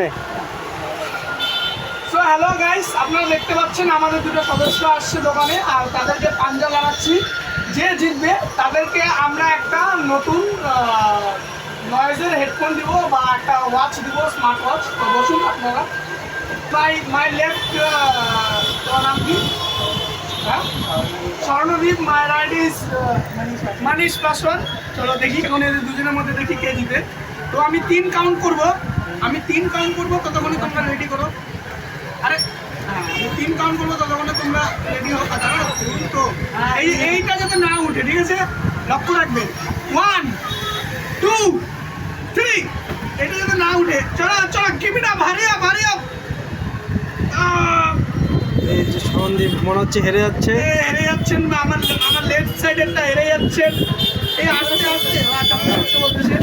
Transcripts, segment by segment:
নে। So hello guys, আপনারা দেখতে পাচ্ছেন আমাদের দুটো সদস্য আসছে দোকানে, আর তাদেরকে পাঞ্জা লাগাচ্ছি। যে জিতবে তাদেরকে আমরা একটা নতুন নয়েজের হেডফোন দিব বা একটা ওয়াচ দিব, স্মার্ট ওয়াচ। তো বসুন আপনারা। মাই লেফট তোমার নাম কি? হ্যাঁ, Swarnadip. My right is Manish Paswan. চলো দেখি এখন এদের দুজনের মধ্যে দেখি কে জিতে। তো আমি 3 কাউন্ট করব, ততক্ষণে তোমরা রেডি করো। আরে হ্যাঁ, আমি 3 কাউন্ট করবো, ততক্ষণে তোমরা রেডি হও। তো এইটা যাতে না উঠে, ঠিক আছে? লক্ষ্য রাখবে। 1 2 3, এটা যাতে না উঠে। চলো give it up, hurry up. এই যে সন্দীপ মনে হচ্ছে হেরে যাচ্ছে। হেরে যাচ্ছেন, আমার লেফট সাইডেরটা হেরে যাচ্ছেন। এই আস্তে বলতেছে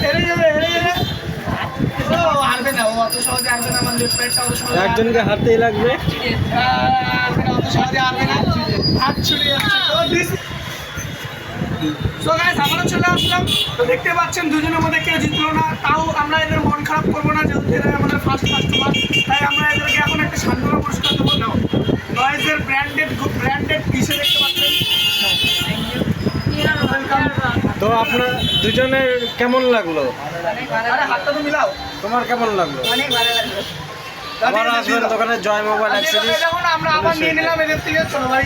হেরে যাবে। ও হারবে না, ও অত সহজে হারবে না। আমার লেফট সাইডটা অত সহজে একজনকে হারতেই লাগবে। হারবে না, অত সহজে হারবে না। হাত ছুটে যাচ্ছে। সো গাইস, আমরা চলে আসলাম। তো দেখতে পাচ্ছেন দুজনের মধ্যে কেউ জিতলো না। তাও আমরা এদের মন খারাপ করবো না, যেহেতু এরা আমাদের ফার্স্ট কাস্টমার। তাই আমরা এদেরকে এখন একটা সান্ত্বনা পুরস্কার দেবো। নাও, নয়েজের ব্র্যান্ডেড পিসে দেখতে পাচ্ছেন। তো আপনার দুজনের কেমন লাগলো? আরে হাতটা তো মিলাও। তোমার কেমন লাগলো? অনেক ভালো লাগলো। আবার আসবেন দোকানে, জয় মোবাইল অ্যাক্সেসরিজ। আমরা আবার নিয়ে নিলাম এদের থেকে। চলো ভাই,